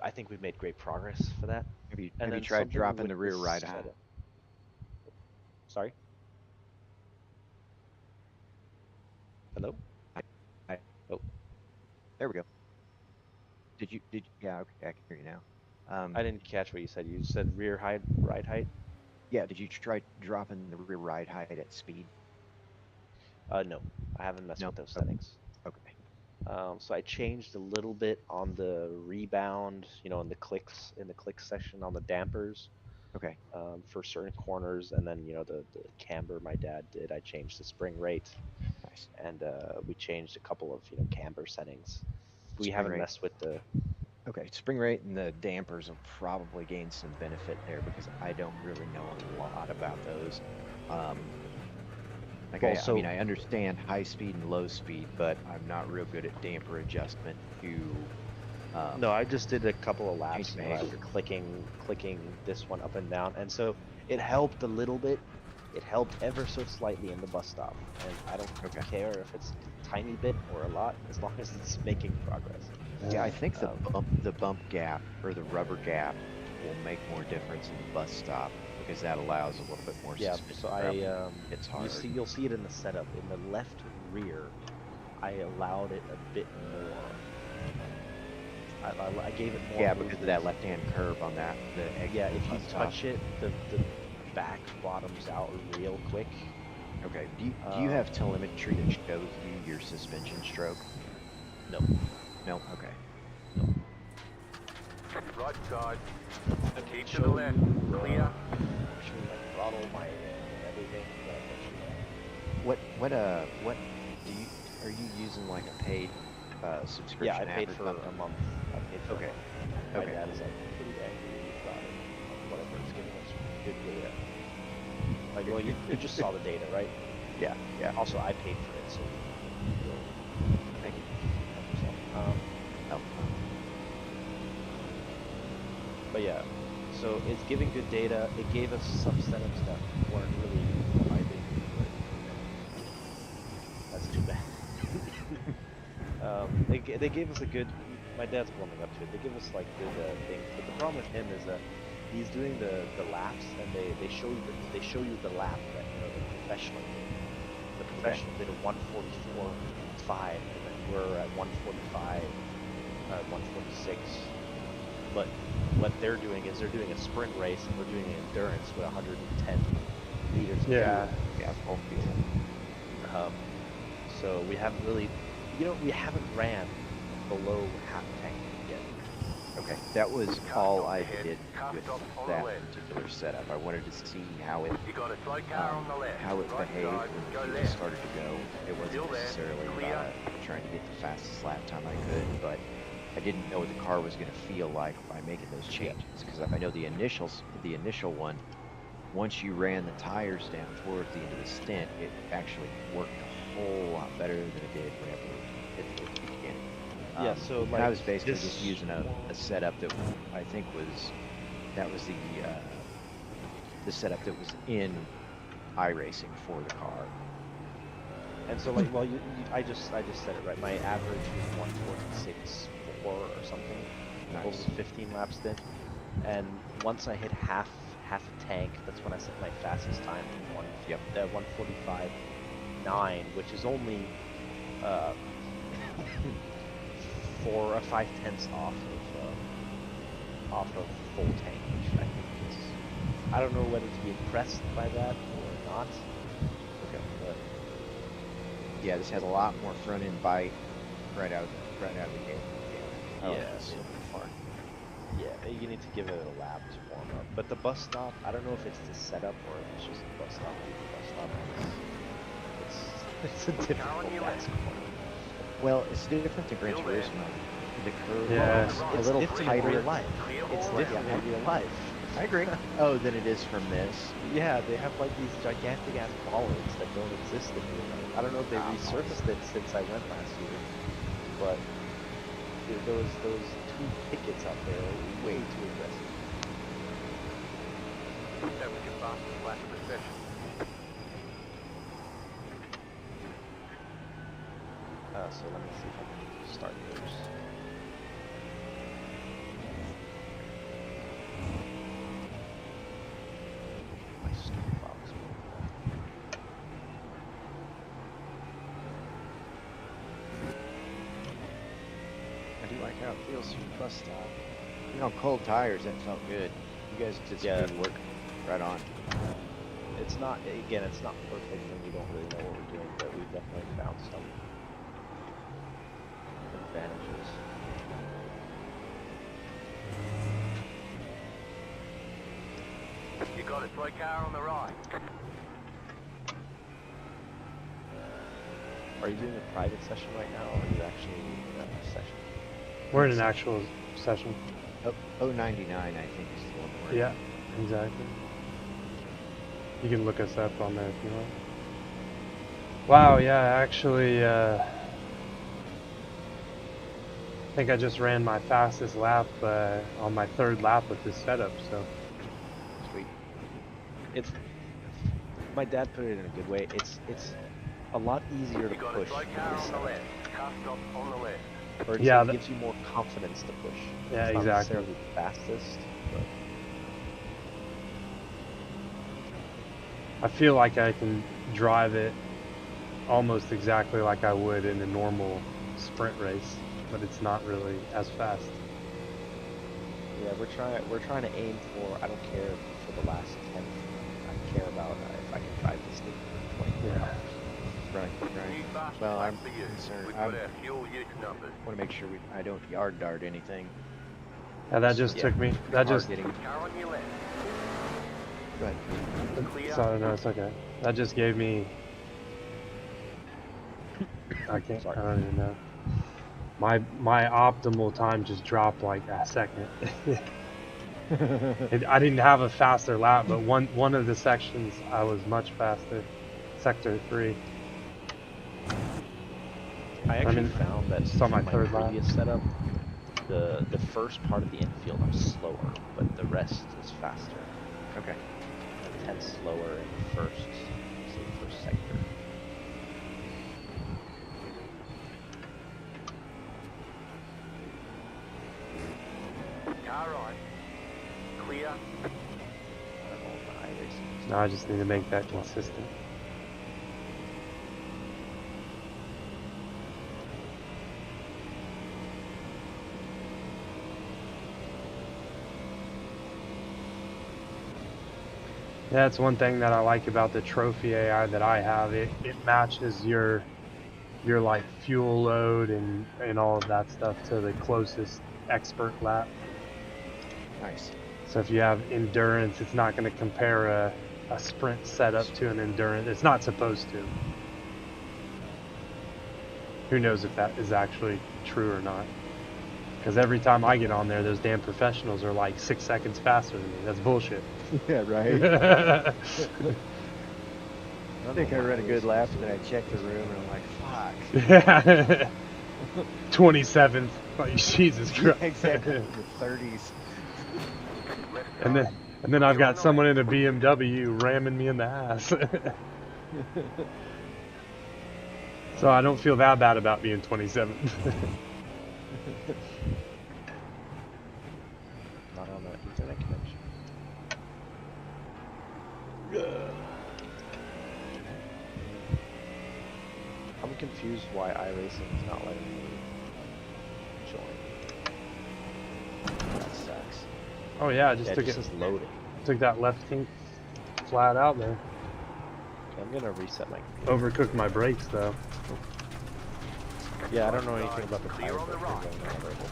I think we've made great progress for that. And Have you then tried something dropping with the rear this ride high? setup. Sorry. Hello. I, Oh, there we go. Yeah, okay, I can hear you now. I didn't catch what you said. You said rear height, ride height. Yeah, did you try dropping the rear ride height at speed? No, I haven't messed No? with those settings. Okay. So I changed a little bit on the rebound, in the clicks section on the dampers, Okay. for certain corners, and then the camber my dad did. I changed the spring rate, Nice. and we changed a couple of camber settings. We Spring haven't rate. messed with the. Okay, spring rate and the dampers will probably gain some benefit there because I don't really know a lot about those. Like Well, I mean, so I understand high speed and low speed, but I'm not real good at damper adjustment to no, I just did a couple of change laps, behavior. after clicking this one up and down, and so it helped a little bit. It helped ever so slightly in the bus stop, and I don't Okay. care if it's a tiny bit or a lot, as long as it's making progress. Yeah, I think Um, the bump gap or the rubber gap will make more difference in the bus stop because that allows a little bit more yeah, suspended so travel. It's you hard. see, you'll see it in the setup in the left rear. I allowed it a bit more. I gave it more Yeah, because of that movement. left-hand curve on the exit Yeah, of the if you bus stop. touch it, the back bottoms out real quick. Okay. Do you Um, have telemetry that shows you your suspension stroke? no, No. Okay. no. Right side. I can Keep to show the left. you, Clear. actually my throttle, my everything. But I can show What do you are you using like a paid Yeah, I subscription app paid or for something? a month. I paid for a Okay. month. My Okay. dad is like pretty angry about it. Whatever, it's giving us good data. Like, well, you just saw the data, right? Yeah. Yeah. Also, I paid for it, so Thank you. help yourself. Oh. But yeah, so it's giving good data. It gave us some setups that weren't really vibing, but that's too bad. They gave us a good. My dad's warming up to it. They give us like good things, but the problem with him is that he's doing the laps, and they show you the lap that the professional did. The professional did a 144.5, and then we're at 145, 146. But what they're doing is they're doing a sprint race, and we're doing an endurance with 110 liters of Yeah. fuel. Yeah. Full fuel. So we haven't really, we haven't ran below half tank yet. Okay. That was all I did Car with stop on that the left. particular setup. I wanted to see how it You got a slow car on the left. how it Right behaved side. when Go the fuel left. started to go. It wasn't Still there. necessarily Clear. trying to get the fastest lap time I could, but I didn't know what the car was going to feel like by making those changes because I know the initial one, once you ran the tires down towards the end of the stint, it actually worked a whole lot better than it did whenever at the beginning. Yeah, so And like I was basically this, just using a setup that I think was the setup that was in iRacing for the car. and so like, well, I just said it right. My average was 146.4 or something over Nice. the 15 lap stint, and once I hit half a tank, that's when I set my fastest time to Yep. 145.9, which is only uh, 4 or 5 tenths off of full tank, which I think is, I don't know whether to be impressed by that or not. Okay. But Yeah, this has a lot more front end bite right out of the gate. Yeah. I like yeah, this so far. yeah, you need to give it a lap to warm up. But the bus stop, I don't know if it's the setup or if it's just the bus stop. The bus stop it's a difficult ass corner. Well, it's different to Gran Still there. Turismo. The curve Yeah. is a It's little different in tighter. real life. Clear It's more different left. in real life. I agree. Oh, than it is from this. Yeah, they have like these gigantic ass bollards that don't exist in real life. I don't know if they resurfaced it since I went last year, but those two pickets out there are way too aggressive. That was your fastest lap of the session. So let me see if I can start those. like how it feels through the bus stop. You know, cold tires, that felt good. You guys did some good work. Right on. It's not, again, it's not perfect and we don't really know what we're doing, but we've definitely found some advantages. You got a slow car on the right. Are you doing a private session right now, or are you actually in a session? We're in an actual session. Oh, 099, I think, is the one we're in. Yeah, exactly. You can look us up on there if you want. Wow, yeah, actually, I think I just ran my fastest lap on my 3rd lap with this setup, so. Sweet. It's, my dad put it in a good way, it's a lot easier to You got a push slow with car this on the setup. left. Car stop on the left. Or it Yeah, gives you more confidence to push. Yeah, It's not exactly. necessarily the fastest, but I feel like I can drive it almost exactly like I would in a normal sprint race, but it's not really as fast. yeah, we're trying to aim for, I don't care for the last 10th. I care about if I can drive this thing for 20 Yeah. hours. Right, New right. fast Well, lap I'm for you. concerned. We've I got want our fuel use numbers. to make sure I don't yard dart anything. Yeah, that just Yeah. took me. That Car just. getting Car on your left. right. Clear. Sorry, no, it's okay. That just gave me. I can't. Sorry. I don't even know. My optimal time just dropped like a second. I didn't have a faster lap, but one of the sections I was much faster. Sector 3. I actually mean, found that it's on my from my 3rd lap. previous setup, the first part of the infield I'm slower, but the rest is faster. Okay. I'm 10 slower in the first sector. Car right. Clear. I don't know what the iRacing is. No, I just need to make that consistent. Yeah, that's one thing that I like about the trophy AI that I have. It matches your like fuel load and all of that stuff to the closest expert lap. Nice. So if you have endurance, it's not going to compare a sprint setup to an endurance. It's not supposed to. Who knows if that is actually true or not? Because every time I get on there, those damn professionals are like 6 seconds faster than me. That's bullshit. Yeah, right. Yeah, I think I ran a good lap, and then I checked the room, and I'm like, fuck. 27th. Like, Jesus Christ. Yeah, exactly. In the 30s. Left And side. then I've got someone in a BMW ramming me in the ass. So I don't feel that bad about being 27th. Not on the internet connection. I'm confused why iRacing is not letting me join. That sucks. Oh yeah, I just Yeah, it took just it. says loading. Took that left kink flat out there. I'm gonna reset my. Overcooked my brakes though. Yeah, I don't know anything about the Clear tires on the that right. are going on available.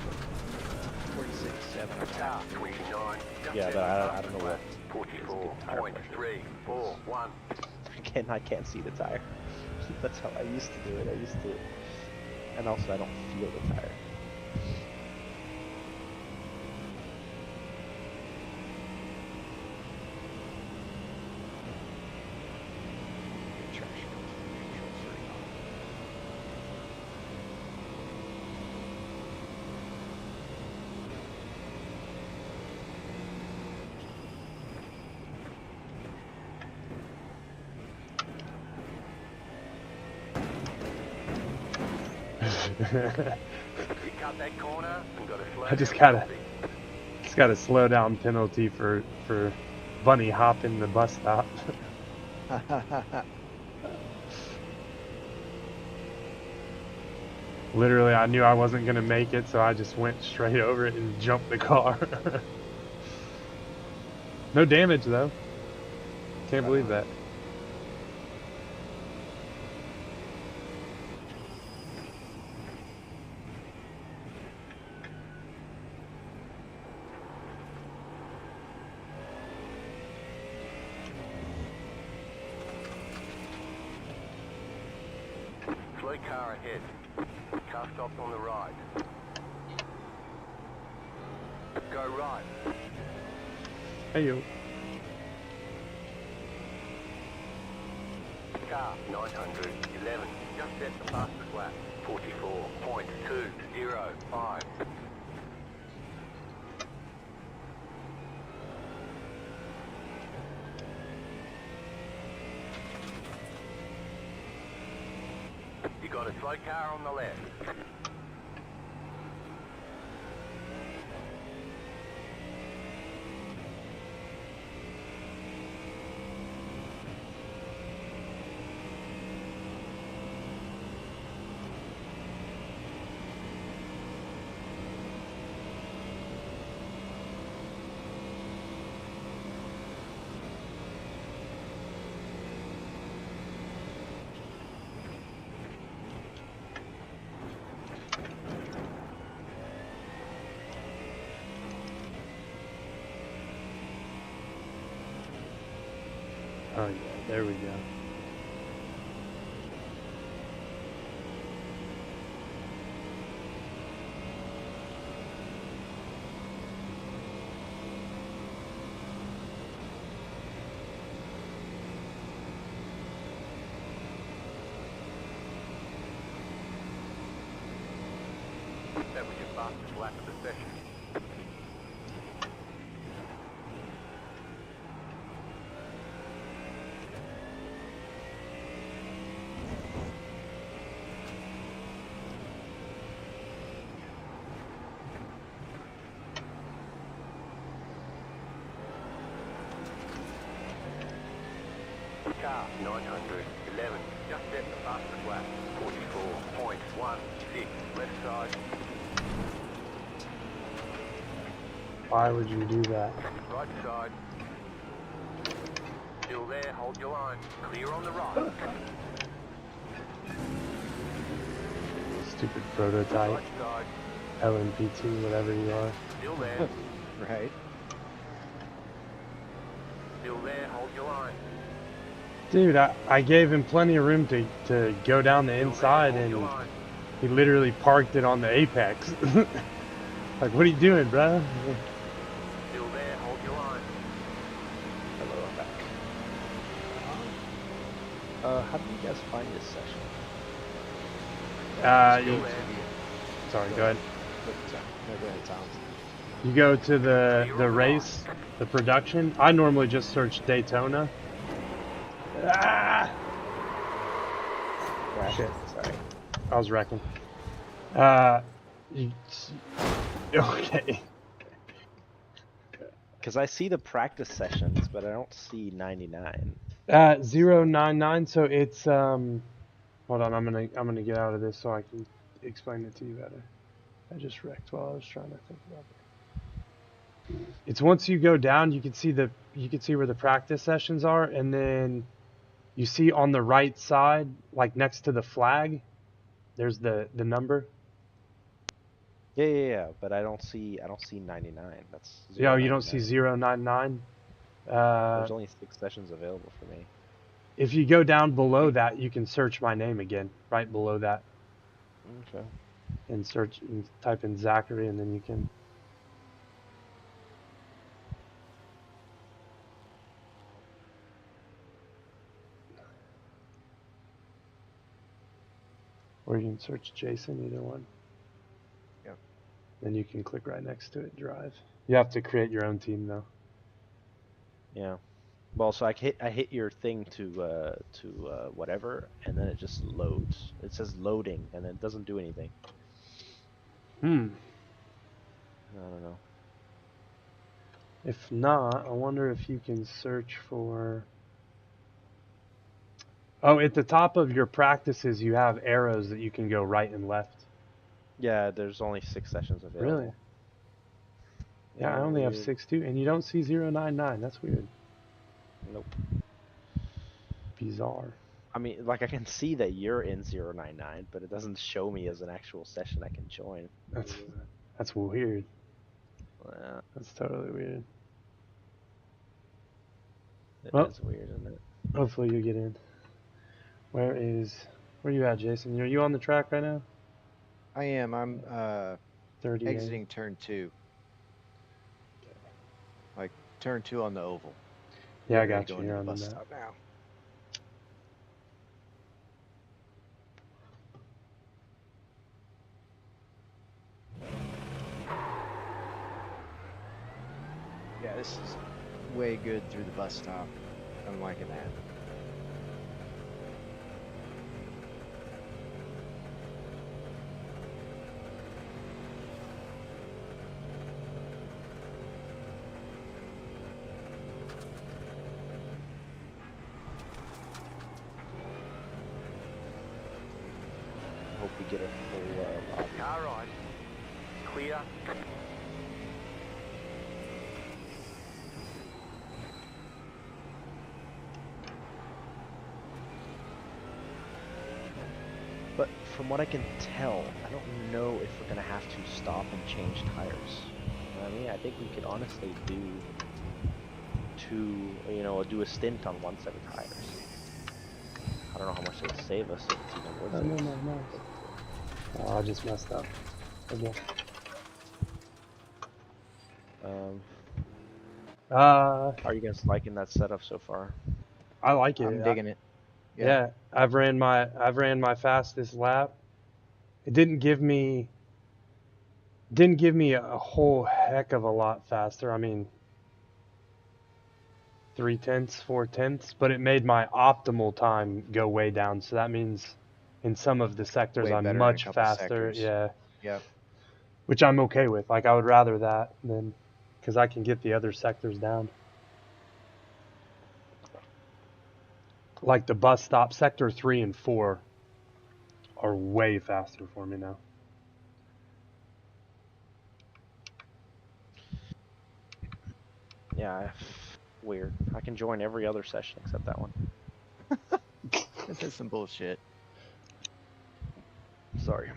46, 7. Car 29. Yeah, but I don't know what. 44.341. I can't see the tire. That's how I used to do it. And also I don't feel the tire. You cut that corner and got a slow I just down gotta- penalty. It's got a slow down penalty for bunny hopping the bus stop. Literally, I knew I wasn't gonna make it, so I just went straight over it and jumped the car. No damage though. Can't believe that. Slow car ahead. Car stopped on the right. Go right. Hey yo. Car 911. Just set the fastest lap. 44.205. You got a slow car on the left. Oh yeah, there we go. That was your fastest lap of the session. Car 911. Just set the fastest lap. 44.16. Left side. Why would you do that? Right side. Still there, hold your line. Clear on the right. Stupid prototype. Right side. LMP2, whatever you are. Still there. Right. Still there, hold your line. Dude, I gave him plenty of room to go down the Still inside, there, hold your and line. he literally parked it on the apex. Like, what are you doing, bro? Still there, hold your line. Hello, I'm back. How did you guys find this session? Still You, there. sorry, go ahead. No, go ahead, Tom. You go to the race, the production. I normally just search Daytona. Ah! Shit, sorry. I was wrecking. You, okay. Because I see the practice sessions, but I don't see 99. 099. So it's hold on. I'm gonna get out of this so I can explain it to you better. I just wrecked while I was trying to think about it. It's once you go down, you can see where the practice sessions are, and then you see on the right side, like next to the flag, there's the number. Yeah. But I don't see 99. That's Yeah, you don't see 099. 099. There's only 6 sessions available for me. If you go down below that, you can search my name again, right below that, Okay. and search and type in Zachary, and then you can. Or you can search Jason, either one. Yep. Then you can click right next to it, drive. You have to create your own team though. Yeah. Well, so I hit your thing to whatever, and then it just loads. It says loading, and it doesn't do anything. I don't know. If not, I wonder if you can search for. Oh, at the top of your practices, you have arrows that you can go right and left. Yeah, there's only 6 sessions available. Really? Yeah, I only have Weird. 6 too, and you don't see 099. That's weird. Nope. Bizarre. I mean, like I can see that you're in 099, but it doesn't show me as an actual session I can join. That's weird. Well, That's totally weird. it Well, is weird, isn't it? hopefully you get in. Where you at, Jason? Are you on the track right now? I am. I'm 38. exiting turn 2. Like turn 2 on the oval. Yeah, I Getting ready got to you go into here the on the bus map. stop now. Yeah, this is way good through the bus stop. I'm liking that. Hope we get a full lobby. Car right. Clear. But from what I can tell, I don't know if we're gonna have to stop and change tires. You know what I mean? I think we could honestly do do a stint on one set of tires. I don't know how much it would save us if it's even worth it. No. Oh, I just messed up. Again. Are you guys liking that setup so far? I like it. I'm digging it. Yeah, I've ran my fastest lap. It didn't give me a whole heck of a lot faster. I mean, 0.3, 0.4, but it made my optimal time go way down. So that means in some of the sectors Way I'm better in a much couple faster. sectors. Yeah. Yep. Which I'm okay with. Like I would rather that than because I can get the other sectors down. Like the bus stop, sector 3 and 4 are way faster for me now. Yeah, weird. I can join every other session except that one. This is some bullshit. Sorry.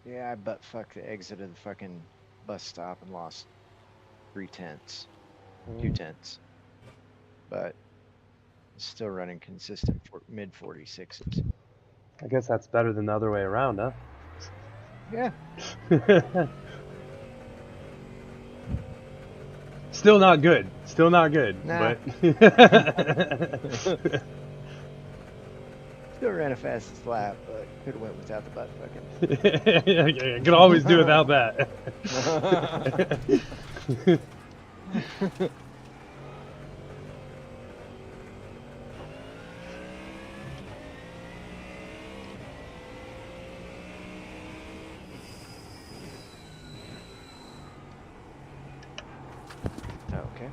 Yeah, I butt fucked the exit of the fucking bus stop and lost 0.3, 0.2, but still running consistent for mid 46s. I guess that's better than the other way around, huh? Yeah. Still not good. Nah. But Still ran a fastest lap, but could have went without the butt fucking. I could always do without that. Okay.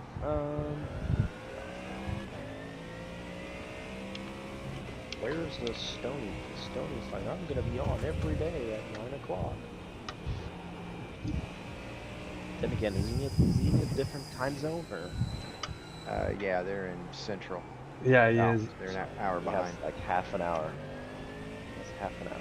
Where's the Stony? Stony's like, I'm gonna be on every day at 9 o'clock. Then again, is he in a different time zone or? Yeah, they're in Central. Yeah, he is. They're an hour He behind. has like half an hour. That's half an hour.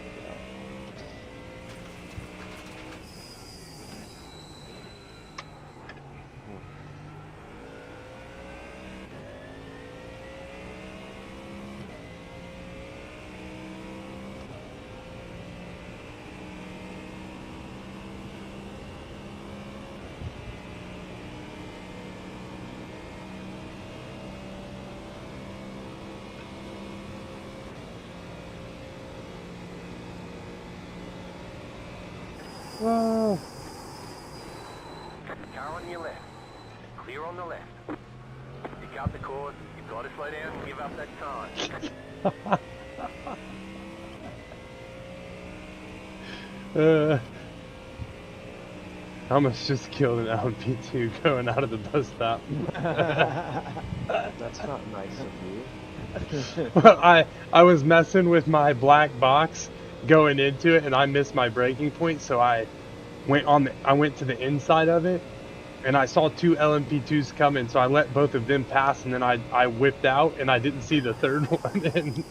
Oh. Car on your left. Clear on the left. Pick up the course. You've got to slow down and give up that time. I almost just killed an LMP2 going out of the bus stop. That's not nice of you. I was messing with my black box going into it, and I missed my braking point, so I went to the inside of it, and I saw two LMP2s coming, so I let both of them pass, and then I whipped out, and I didn't see the third one, and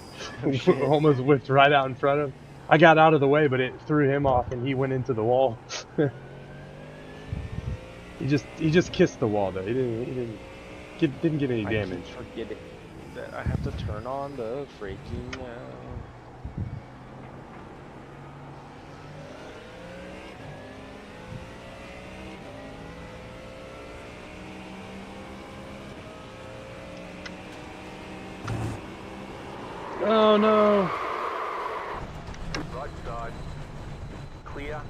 Oh shit. almost whipped right out in front of him. I got out of the way, but it threw him off, and he went into the wall. he just kissed the wall though. He didn't get any I damage. keep forgetting that I have to turn on the freaking. Oh no! Right side. Clear.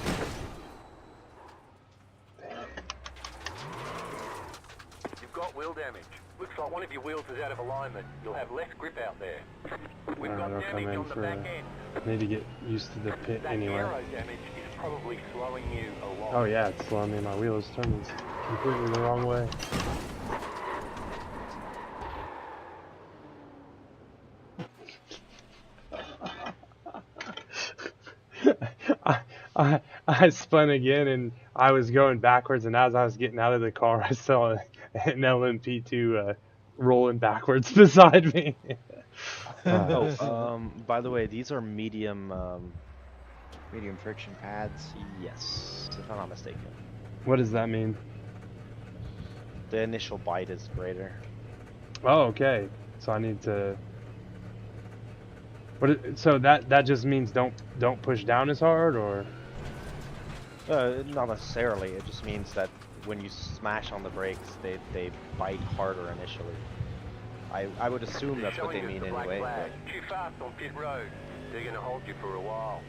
You've got wheel damage. Looks like one of your wheels is out of alignment. You'll have less grip out there. We've got Alright, I'll come damage in on the for back end. need to get used to the pit That anyway. aero damage is probably slowing you a lot. Oh yeah, it's slowing me. My wheel is turning completely the wrong way. I spun again, and I was going backwards, and as I was getting out of the car, I saw an LMP2 rolling backwards beside me. Oh, by the way, these are medium. Medium friction pads. Yes, if I'm not mistaken. What does that mean? The initial bite is greater. Oh, okay. So I need to. So that just means don't push down as hard, or? Not necessarily. It just means that when you smash on the brakes, they bite harder initially. I would assume that's what they Showing us mean the black anyway. flag. Too fast on pit road. They're gonna hold you for a while.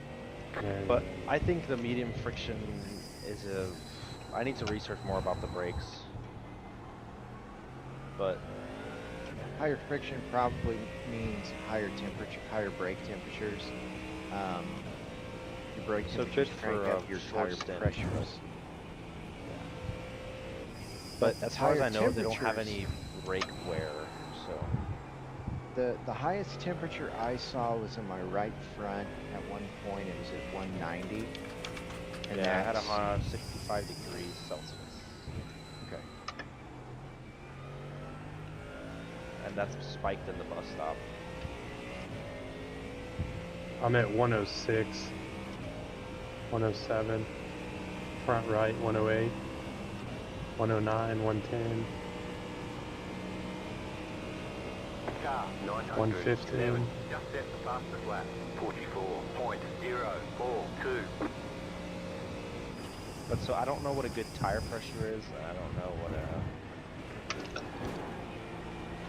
Yeah. But I think the medium friction is a. I need to research more about the brakes. But Higher friction probably means higher temperature, higher brake temperatures. Your brake So temperatures good crank for up your short tire stint. pressures. but as far as I higher know, they don't have temperatures- any brake wear. So The highest temperature I saw was in my right front. At one point, it was at 190. And yeah, I had that's 65 degrees Celsius, okay. and that's spiked in the bus stop. I'm at 106, 107, front right 108, 109, 110, Car 900. 115. Just set the fastest lap. 44.042. But so I don't know what a good tire pressure is. And I don't know what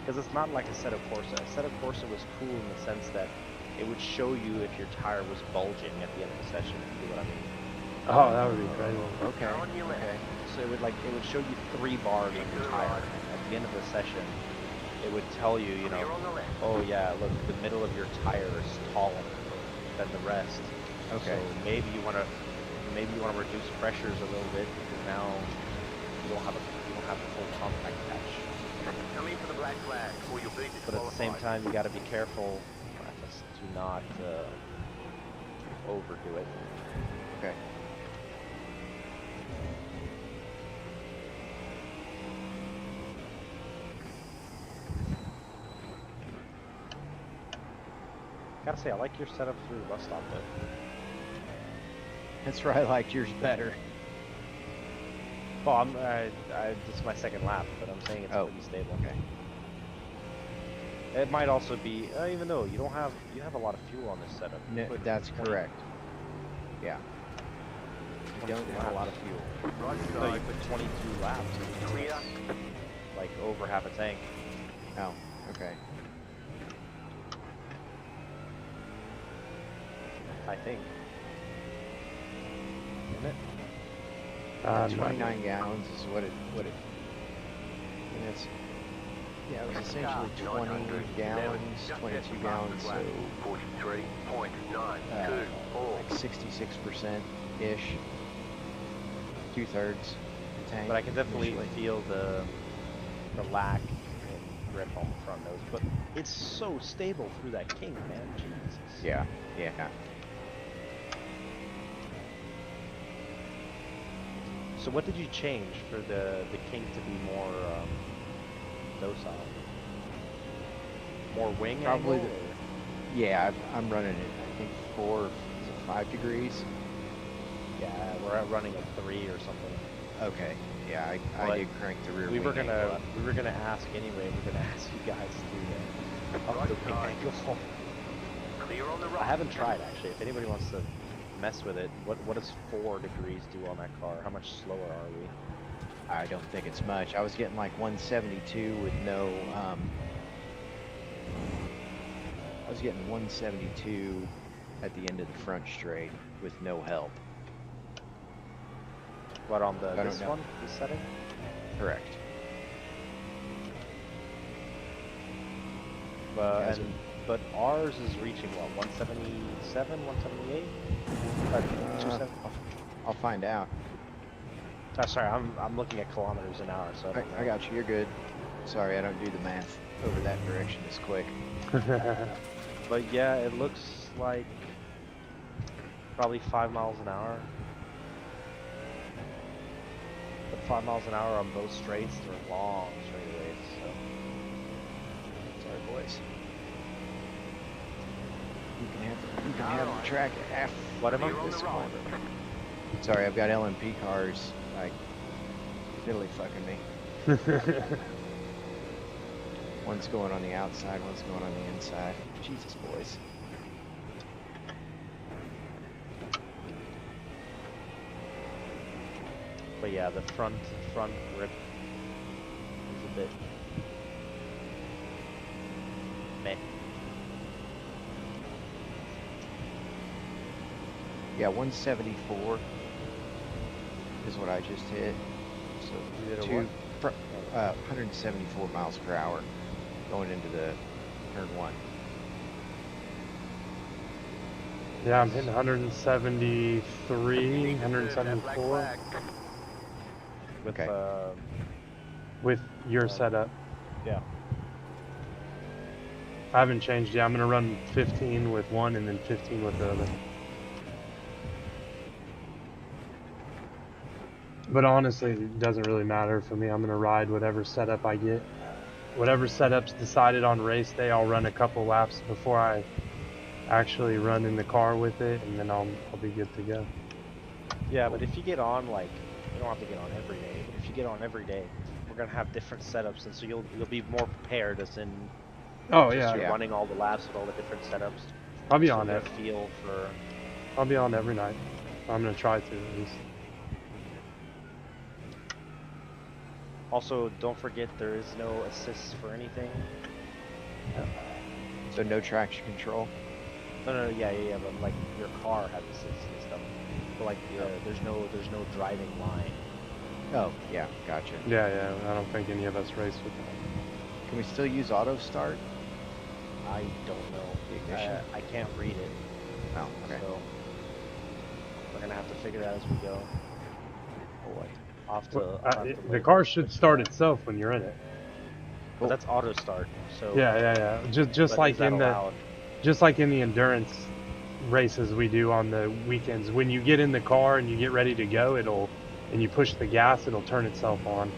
because it's not like a Assetto Corsa. Assetto Corsa was cool in the sense that it would show you if your tire was bulging at the end of the session. If you know what I mean? Oh, that would be great. Okay. On your left. Okay. So it would show you 3 bars on your tire. At the end of the session, it would tell you, you know, Clear on the left. oh yeah, look, the middle of your tire is taller than the rest. Okay. So maybe you want to reduce pressures a little bit because now you don't have the full contact patch. Come in for the black flag or you'll be But at the same disqualified. time, you got to be careful to not overdo it. Okay. Gotta say, I like your setup through the bus stop though. That's where I liked yours better. Well, this is my second lap, but I'm saying it's Oh, pretty stable. Okay. It might also be, even though you have a lot of fuel on this setup. You No, put that's 20 correct. Yeah. You don't have a lot of fuel. Right No, you side. put 22 laps, Clear. like over half a tank. Oh, okay. I think. Isn't it? 29 gallons is what it, and it's, yeah, it was essentially 20 gallons, 22 gallons, so 43.924. like 66%-ish, 2/3 the tank. But I can definitely initially. feel the lack in grip on the front nose. But it's so stable through that kink, man. Jesus. Yeah. So what did you change for the kink to be more docile? More wing Probably angle? Yeah, I'm running it. I think 5 degrees. Yeah, we're running a 3 or something. Okay. Yeah, I But did crank the rear we wing were gonna angle up. ask anyway. We're gonna ask you guys to up the wing angle. Clear on the right. I haven't tried actually. If anybody wants to mess with it, what does 4 degrees do on that car? How much slower are we? I don't think it's much. I was getting like 172 with no. I was getting 172 at the end of the front straight with no help. What on I don't this know. one? This setting? Correct. Guys, But ours is reaching what? 177, 178? 270? I'll find out. Sorry, I'm looking at kilometers an hour, so I don't know. I got you. You're good. Sorry, I don't do the math over that direction as quick. But yeah, it looks like probably 5 miles an hour. But 5 miles an hour on both straights, they're long straightaways, so. Sorry, boys. You can have the track F. What am I? Clear on This the right. corner. Sorry, I've got LMP cars like fiddly fucking me. One's going on the outside, one's going on the inside. Jesus, boys. But yeah, the front grip is a bit meh. Yeah, 174 is what I just hit. So You did a what? 174 miles per hour going into the turn 1. Yeah, I'm hitting 173, 174 With Okay. with your setup. Yeah. I haven't changed yet. I'm gonna run 15 with one and then 15 with the other. But honestly, it doesn't really matter for me. I'm gonna ride whatever setup I get. Whatever setup's decided on race day, I'll run a couple laps before I actually run in the car with it, and then I'll be good to go. Yeah, but if you get on, like, you don't have to get on every day, but if you get on every day, we're gonna have different setups, and so you'll be more prepared, as in Oh just yeah, you're yeah. running all the laps with all the different setups. I'll be So on you it. get a feel for. I'll be on every night. I'm gonna try to at least. Also, don't forget there is no assists for anything. So no traction control. No, yeah, but like your car has assists and stuff. But like, there's no driving line. Oh, yeah, gotcha. Yeah, I don't think any of us race with that. Can we still use auto start? I don't know. The ignition? I can't read it. Oh, okay. So we're gonna have to figure that as we go. Boy. The car should start itself when you're in it. But that's auto start. So Yeah. Just but like is that in allowed? the endurance races we do on the weekends. When you get in the car and you get ready to go, and you push the gas, it'll turn itself on.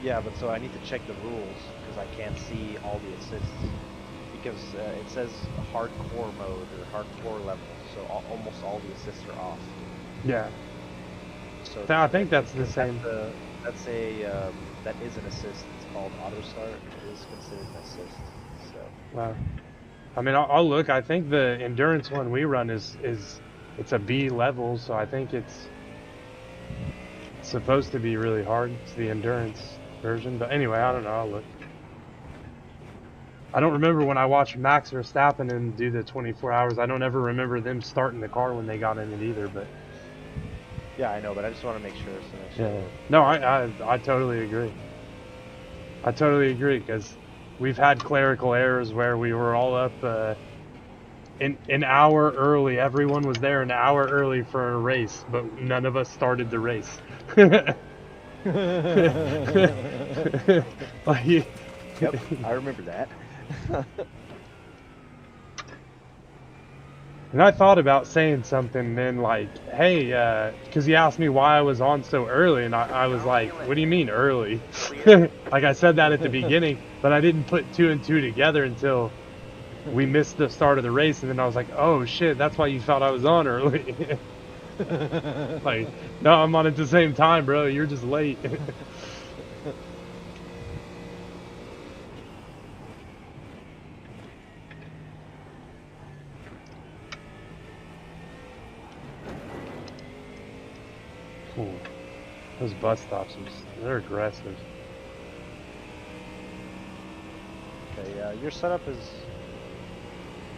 Yeah, but so I need to check the rules because I can't see all the assists because it says hardcore mode or hardcore level, so almost all the assists are off. Yeah. So I think that's the same. That's that is an assist. It's called auto start. It is considered an assist. So Wow. I mean, I'll look. I think the endurance one we run is it's a B level, so I think it's supposed to be really hard. It's the endurance version, but anyway, I don't know. I'll look. I don't remember when I watched Max Verstappen and do the 24 hours. I don't ever remember them starting the car when they got in it either. But yeah, I know, but I just want to make sure. yeah, no, I totally agree. I totally agree because we've had clerical errors where we were all up an hour early. Everyone was there an hour early for a race, but none of us started the race. Like, Yep, I remember that. And I thought about saying something then, like, hey, because he asked me why I was on so early, and I was like, what do you mean early? Like I said that at the beginning, but I didn't put two and two together until we missed the start of the race, and then I was like, oh shit, that's why you thought I was on early. Like, no, I'm on at the same time, bro. You're just late. Ooh, those bus stops, they're aggressive. Okay, your setup is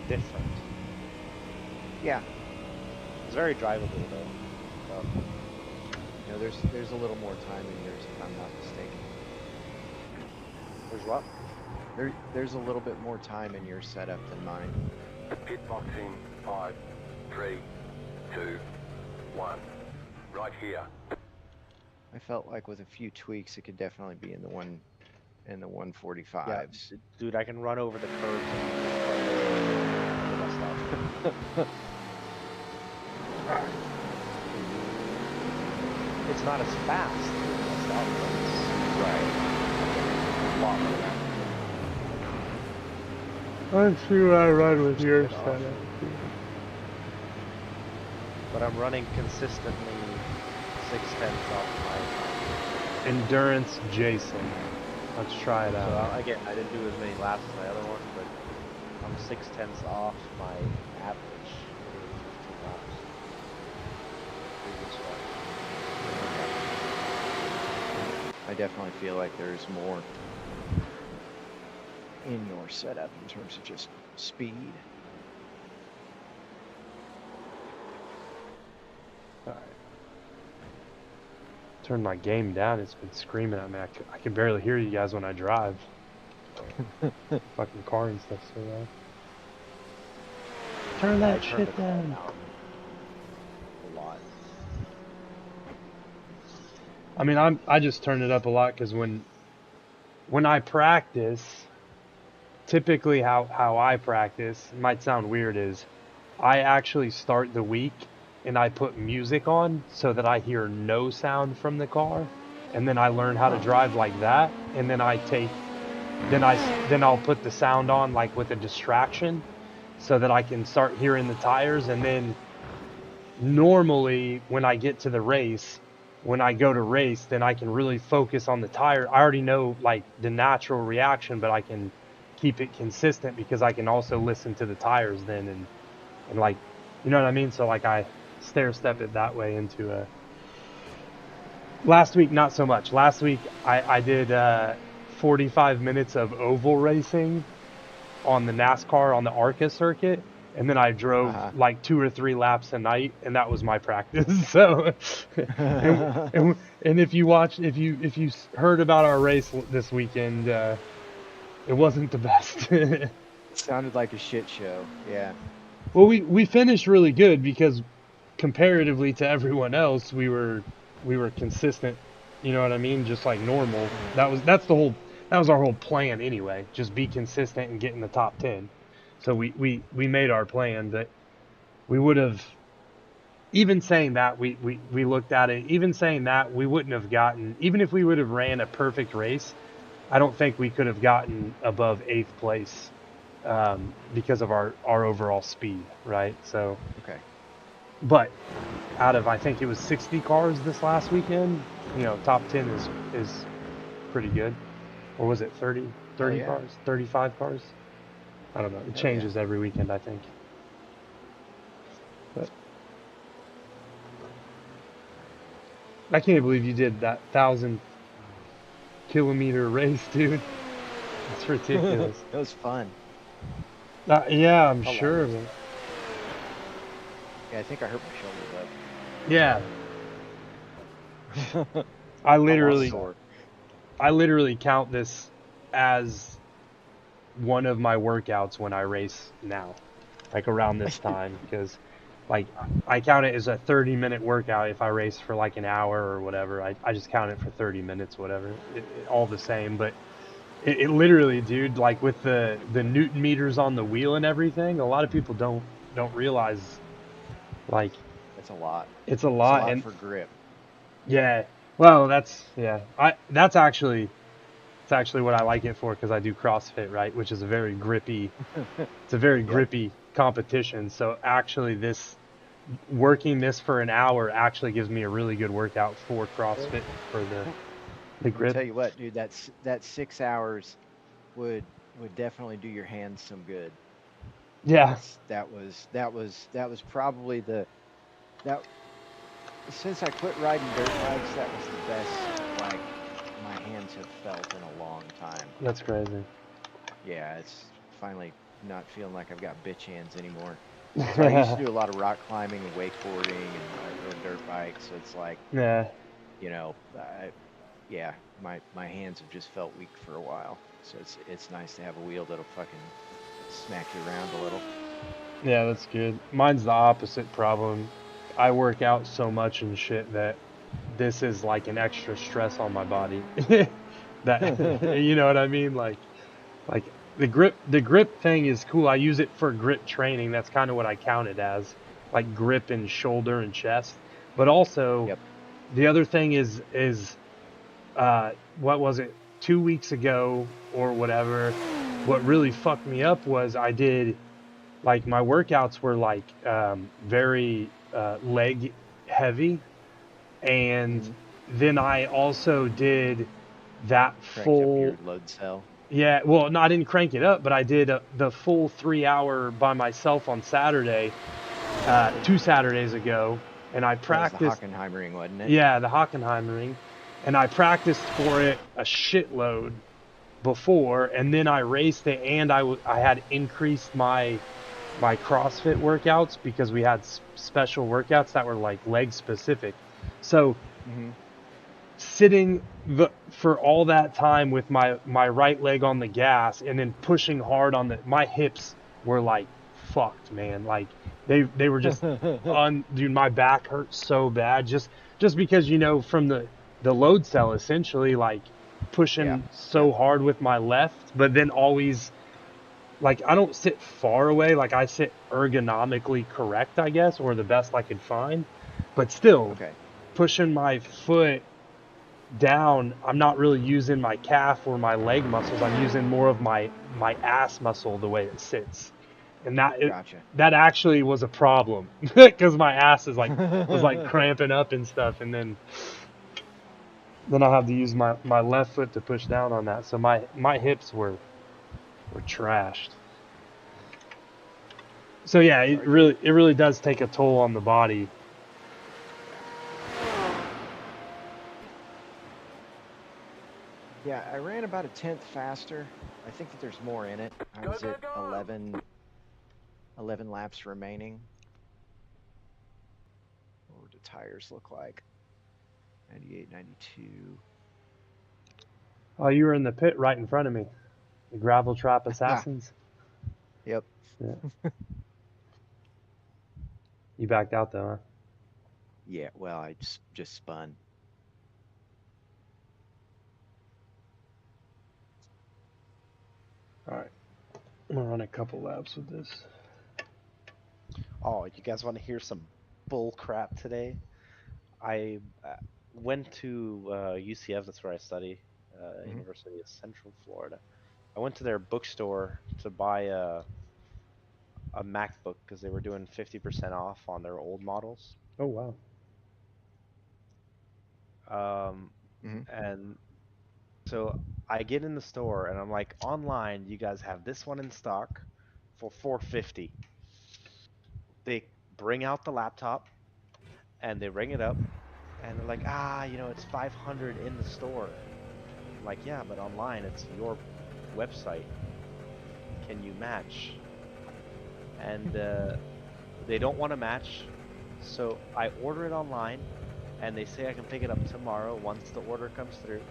different. Yeah. It's very drivable though. You know, there's a little more time in yours, if I'm not mistaken. There's what? There's a little bit more time in your setup than mine. Pit box in 5, 3, 2, 1. Right here. I felt like with a few tweaks, it could definitely be in the 145s. Yeah, dude, I can run over the curves. It's not as fast. Right. A lot more rapid. I'm sure I run with your setup. But I'm running consistently 6/10 off my time. Endurance Jason. Let's try it out. So again, I didn't do as many laps as my other one, but I'm 6/10 off my average. 15 laps. Previous one. I definitely feel like there's more in your setup in terms of just speed. Alright. Turn my game down. It's been screaming at me. I can barely hear you guys when I drive. Fucking car and stuff so loud. Turn that shit down. A lot. I mean, I just turn it up a lot because when I practice, typically how I practice, it might sound weird, is I actually start the week and I put music on so that I hear no sound from the car, and then I learn how to drive like that, and then then I'll put the sound on like with a distraction so that I can start hearing the tires, and then normally when I get to the race, when I go to race, then I can really focus on the tire. I already know like the natural reaction, but I can keep it consistent because I can also listen to the tires then and like, you know what I mean? So like I stair step it that way into a... Last week, not so much. Last week I did 45 minutes of oval racing on the NASCAR on the ARCA circuit, and then I drove like 2 or 3 laps a night, and that was my practice. So and if you heard about our race this weekend, it wasn't the best. It sounded like a shit show. Yeah. Well, we finished really good because comparatively to everyone else, we were consistent. You know what I mean? Just like normal. That was our whole plan anyway. Just be consistent and get in the top 10. So we made our plan, but we would have, even saying that, we looked at it, even saying that, we wouldn't have gotten, even if we would have ran a perfect race, I don't think we could have gotten above 8th place because of our overall speed, right? So, okay. But out of, I think it was 60 cars this last weekend, you know, top 10 is pretty good. Or was it 30 yeah. cars, 35 cars? I don't know. It changes every weekend, I think. But I can't believe you did that 1,000-kilometer race, dude. It's ridiculous. It was fun. Yeah, I'm sure of it. Yeah, I think I hurt my shoulder, but... Yeah. I literally count this as one of my workouts when I race now, like around this time, because like I count it as a 30-minute workout if I race for like an hour or whatever. I just count it for 30 minutes, whatever. All the same, but It literally, dude, like with the Newton meters on the wheel and everything, a lot of people don't realize, like, It's a lot. it's a It's a lot. lot And for grip. yeah, well, that's actually it's actually what I like it for, because I do CrossFit, right, which is a very grippy, it's a very Yep. grippy competition. So actually, this working this for an hour actually gives me a really good workout for CrossFit for the I'll grip. tell you what, dude, that 6 hours would definitely do your hands some good. Yeah, That was probably that since I quit riding dirt bikes, that was the best like my hands have felt in a long time. that's crazy. Yeah, it's finally not feeling like I've got bitch hands anymore. So I used to do a lot of rock climbing and wakeboarding, and I rode dirt bikes. So it's like, Yeah, you know, yeah, my hands have just felt weak for a while. So it's nice to have a wheel that'll fucking smack you around a little. yeah, that's good. Mine's the opposite problem. I work out so much and shit that this is like an extra stress on my body. That you know what I mean? Like the grip thing is cool. I use it for grip training. That's kind of what I count it as, like grip and shoulder and chest. But also Yep. the other thing is what was it, 2 weeks ago or whatever, what really fucked me up was I did, like, my workouts were like very leg heavy, and Hmm. then I also did that Cranked up full, your load cell. yeah, well, no, I didn't crank it up, but I did the full 3 hour by myself on Saturday, 2 Saturdays ago, and I That was the practiced. Hockenheimering, wasn't it? Yeah, the Hockenheimring, and I practiced for it a shitload before, and then I raced it, and I had increased my CrossFit workouts because we had special workouts that were like leg specific. So Hmm. sitting for all that time with my right leg on the gas and then pushing hard on my hips were like fucked, man. Like they were just dude, my back hurt so bad, just because, from the load cell, essentially, like Yeah. pushing Yep. so hard with my left, but then always, like, I don't sit far away, like I sit ergonomically correct, I guess, or the best I could find, but still Okay. pushing my foot down, I'm not really using my calf or my leg muscles. I'm using more of my ass muscle, the way it sits, and Gotcha. that actually was a problem because my ass is like was like cramping up and stuff, and then I have to use my left foot to push down on that. So my hips were trashed. So yeah, Sorry to hear. it really does take a toll on the body. Yeah, I ran about a tenth faster. I think that there's more in it. I Go, was go, at go! 11 laps remaining. What would the tires look like? 98, 92. Oh, you were in the pit right in front of me. The gravel trap Ha! assassins. Yep. Yeah. You backed out though, huh? Yeah, well, I just spun. All right. I'm gonna run a couple laps with this. Oh, you guys want to hear some bull crap today? I went to UCF. That's where I study, Hmm. University of Central Florida. I went to their bookstore to buy a MacBook because they were doing 50% off on their old models. Oh wow. Um, Hmm. and so I get in the store and I'm like, online, you guys have this one in stock for 450. They bring out the laptop and they ring it up and they're like, it's 500 in the store. I'm like, yeah, but online it's your website. Can you match? And they don't want to match, so I order it online, and they say I can pick it up tomorrow once the order comes through.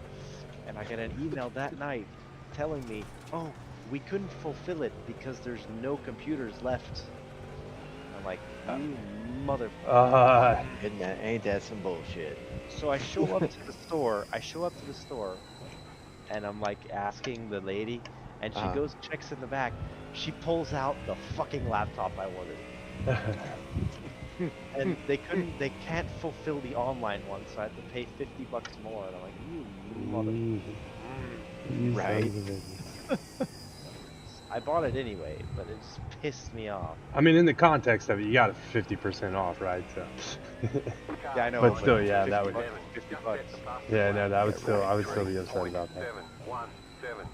And I get an email that night telling me, oh, we couldn't fulfill it because there's no computers left. I'm like, you mother. Ain't that some bullshit? So I show up to the store. I show up to the store and I'm like asking the lady, and she Uh-huh. goes, checks in the back. She pulls out the fucking laptop I ordered. And they can't fulfill the online one, so I had to pay $50 more. And I'm like, you mother. You Right. sons of bitches. I bought it anyway, but it just pissed me off. I mean, in the context of it, you got 50% off, right? So. Yeah, I know, But still, yeah, that would. $50. Yeah, no, that would Yeah, still. right. I would still be upset about that. 717.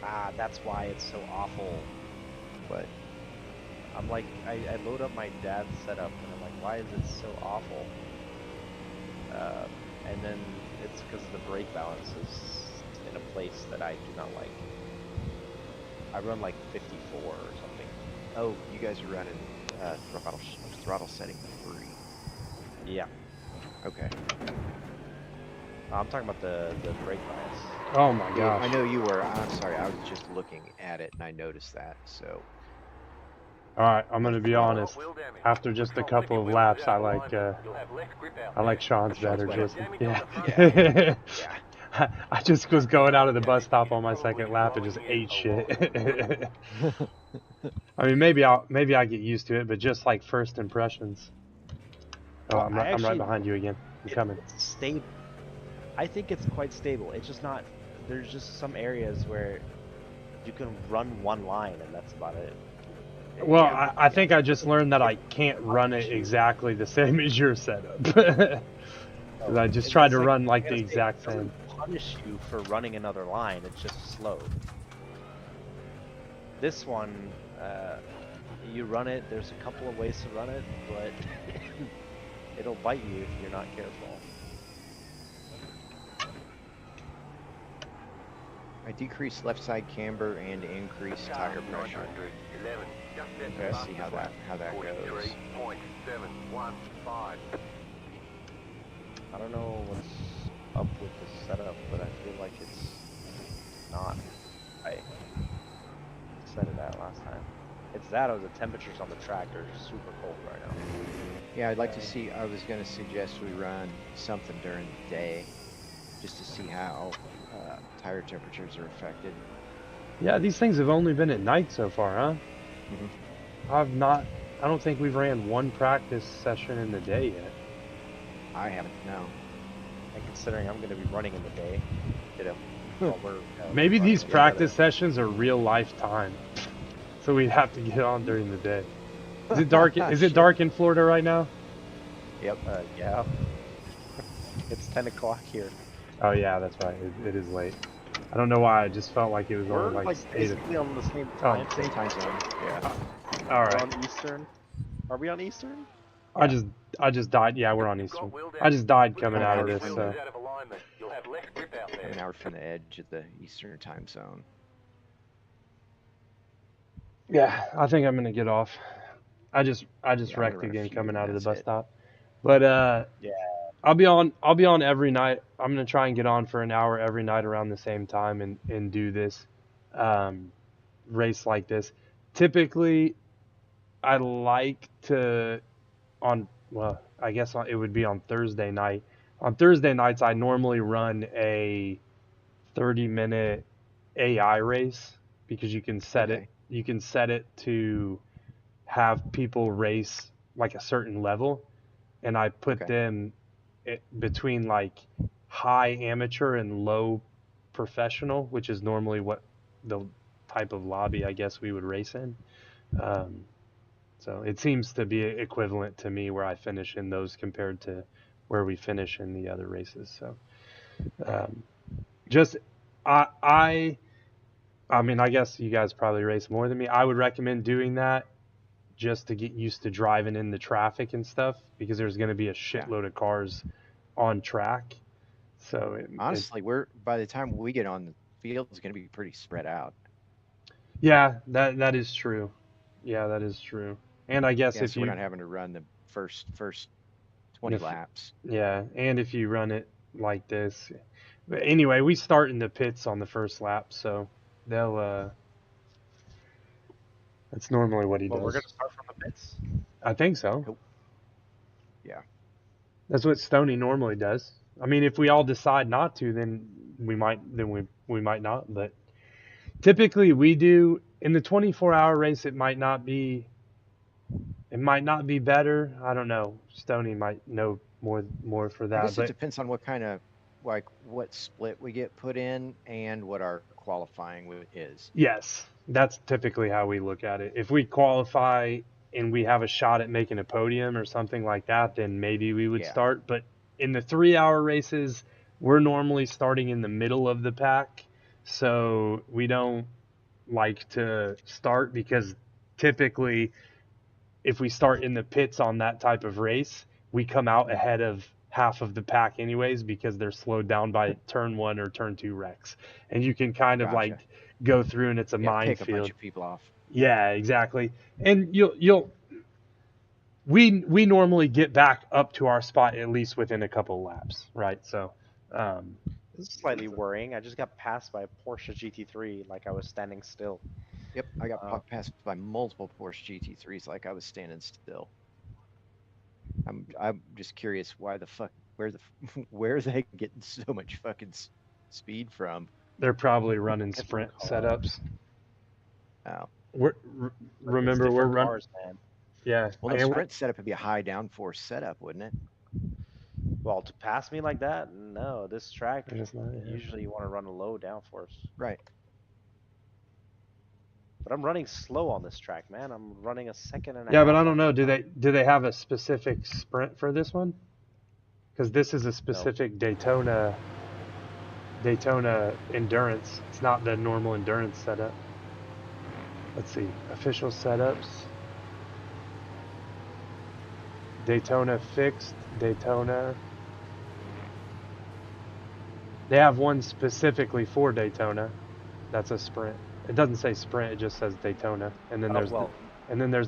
Ah, that's why it's so awful. But I'm like, I load up my dad's setup, and I'm like, why is it so awful? And then it's because the brake balance is in a place that I do not like. I run like 54 or something. oh, you guys are running throttle setting 3. Yeah, Okay. I'm talking about the brake bias. Oh my Yeah, gosh. I know you were. I'm sorry. I was just looking at it and I noticed that. So All right, I'm gonna be honest. Wheel damage. After just a Control couple picking of wheels laps, without I like alignment. You'll have less grip out I like there. Sean's Sean's better, better. Jason. Damage Yeah. on the front. yeah. I just was going out of the bus Damage stop is on my probably second lap and just slowing you ate a shit. lot. I mean, maybe I get used to it, but just like first impressions. Oh, Well, I'm I right actually behind you again. I'm coming. It's stable. I think it's quite stable. It's just not. There's just some areas where you can run one line, and that's about it. Well, I think I just learned that I can't run it exactly the same as your setup. 'Cause I just tried to run like the exact It same. doesn't punish you for running another line. It's just slow. This one, you run it. There's a couple of ways to run it, but it'll bite you if you're not careful. I decreased left side camber and increased tire pressure. 911. Just set the Let's see how fastest that lap. goes. 43.715. I don't know what's up with the setup, but I feel like it's not. I said it that last time. It's that or the temperatures on the track are super cold right now. Yeah, I'd like to see. I was going to suggest we run something during the day, just to see how tire temperatures are affected. Yeah, these things have only been at night so far, huh? Mhm. I don't think we've ran one practice session in the day yet. I haven't. No. And considering I'm going to be running in the day, You know. while we're Maybe running these together. practice sessions are real life time. So we'd have to get on during the day. Is it dark? Is it dark in Florida right now? Yep. Yeah. It's 10 o'clock here. Oh yeah, that's right. It is late. I don't know why. I just felt like it was We're only like 8 basically on the same Oh, time. Same time zone. Yeah. All We're right. on Eastern. Are we on Eastern? I just died. Yeah, we're on You've got Eastern. wheel I just died damage. coming out of this. Wheel So is out of alignment. You'll have less grip out there. An hour from the edge of the Eastern time zone. yeah, I think I'm gonna get off. I just Yeah, I'm gonna wrecked run a again few, coming and out of the that's bus it. stop. But Yeah. I'll be on every night. I'm gonna try and get on for an hour every night around the same time and do this race like this. Typically, I like to I guess it would be on Thursday night. On Thursday nights, I normally run a 30-minute AI race because you can set it. Okay. You can set it to have people race like a certain level, and I put Okay. them between like high amateur and low professional, which is normally what the type of lobby I guess we would race in. So it seems to be equivalent to me where I finish in those compared to where we finish in the other races. So just I mean, I guess you guys probably race more than me. I would recommend doing that just to get used to driving in the traffic and stuff because there's going to be a shitload of cars on track. So Honestly, by the time we get on the field, it's going to be pretty spread out. yeah, that is true. Yeah, that is true. And I guess Yeah, if so we're you not having to run the first 20 laps. yeah, and if you run it like this. But anyway, we start in the pits on the first lap, so they'll that's normally what he Well, we're does. gonna start from the pits. I think so. Nope. Yeah. That's what Stoney normally does. I mean, if we all decide not to, then we might not. But typically, we do in the 24-hour race. It might not be better. I don't know. Stoney might know more for I that. guess it But depends on what kind of, like, what split we get put in and what our qualifying is. yes, that's typically how we look at it. If we qualify and we have a shot at making a podium or something like that, then maybe we would Yeah. start. But in the 3-hour races, we're normally starting in the middle of the pack. So we don't like to start because typically if we start in the pits on that type of race, we come out ahead of half of the pack anyways because they're slowed down by turn 1 or turn 2 wrecks. And you can kind of Gotcha. like go through and it's a Yeah, pick a bunch minefield. of people off. Yeah, exactly. And we normally get back up to our spot at least within a couple laps, right? So This is slightly worrying. I just got passed by a Porsche GT3 like I was standing still. Yep, I got passed by multiple Porsche GT3s like I was standing still. I'm just curious why the fuck where are they getting so much fucking speed from? they're probably running sprint setups. Oh, Remember we're running. Cars, man. Yeah. well, the sprint setup would be a high downforce setup, wouldn't it? Well, to pass me like that, no. This track, It's not, yeah. usually you want to run a low downforce. Right. But I'm running slow on this track, man. I'm running a second and a half. Yeah, but I don't know. Do they have a specific sprint for this one? Because this is a specific Daytona endurance. It's not the normal endurance setup. Let's see. Official setups. Daytona fixed. Daytona. They have one specifically for Daytona. That's a sprint. It doesn't say sprint. It just says Daytona. And then there's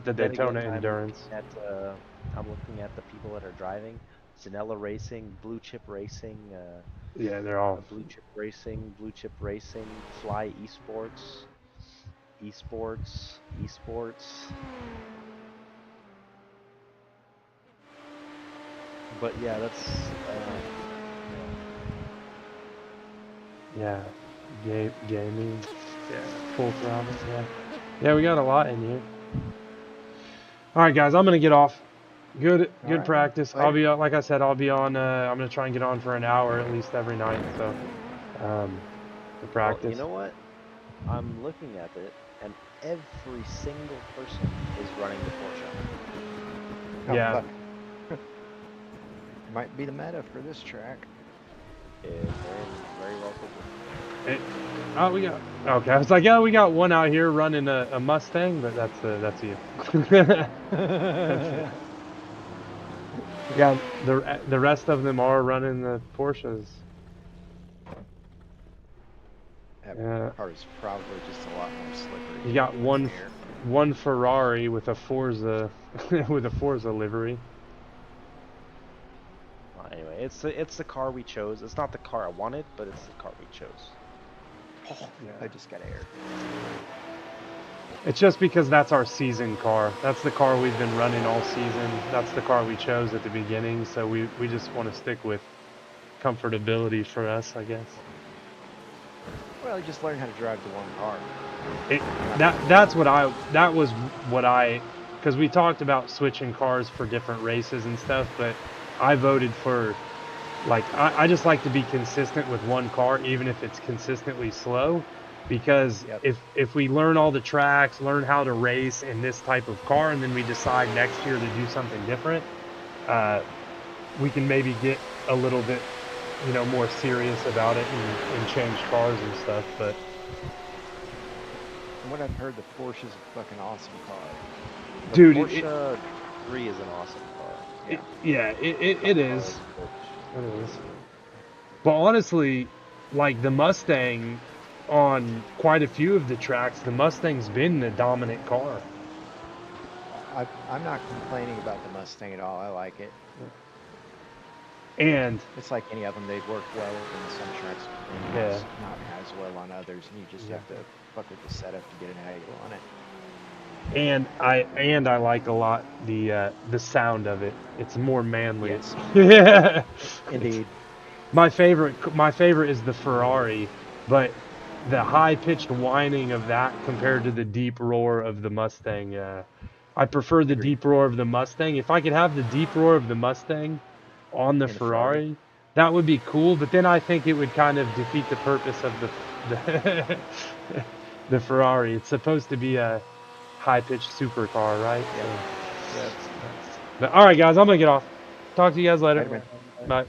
the Daytona endurance. I'm looking at the people that are driving. Zanella Racing, Blue Chip Racing. Yeah, they're all Blue Chip Racing, Fly Esports. But yeah, that's yeah, gaming, yeah, full throttle, yeah, we got a lot in here. All right, guys, I'm gonna get off. Good right. practice. Later. I'll be like I said, I'll be on. I'm gonna try and get on for an hour at least every night. So, to practice. Well, you know what? I'm looking at it, and every single person is running the Porsche. Yeah. Might be the meta for this track. Yeah, very well cool. We got. Okay, I was like, yeah, we got one out here running a Mustang, but that's you. Yeah, the rest of them are running the Porsches. That car is probably just a lot more slippery. You got one Ferrari with a Forza livery. Well, anyway, it's the car we chose. It's not the car I wanted, but it's the car we chose. Oh, yeah. I just got air. It's just because that's our season car. That's the car we've been running all season. That's the car we chose at the beginning. So we just want to stick with comfortability for us, I guess. Well, you just learn how to drive the one car. Because we talked about switching cars for different races and stuff, but I voted for, like, I just like to be consistent with one car, even if it's consistently slow. Because if we learn all the tracks, learn how to race in this type of car, and then we decide next year to do something different, we can maybe get a little bit, more serious about it and change cars and stuff. But from what I've heard, the Porsche is a fucking awesome car. Dude, the Porsche 3 is an awesome car. It is. It is. But honestly, like the Mustang, on quite a few of the tracks, the Mustang's been the dominant car. I'm not complaining about the Mustang at all. I like it. And it's like any of them, they've worked well in some tracks, not as well on others, and you just have to fuck with the setup to get an angle on it. And I like a lot the sound of it. It's more manly. Yes. Yeah. Indeed. My favorite is the Ferrari, but the high pitched whining of that compared to the deep roar of the Mustang. I prefer the Agreed. deep roar of the Mustang. If I could have the deep roar of the Mustang on the In the Ferrari? Ferrari, that would be cool. But then I think it would kind of defeat the purpose of the the Ferrari. It's supposed to be a high pitched supercar, right? Yeah. So, Yeah. but all right, guys, I'm gonna get off. Talk to you guys later. Later, man. Bye.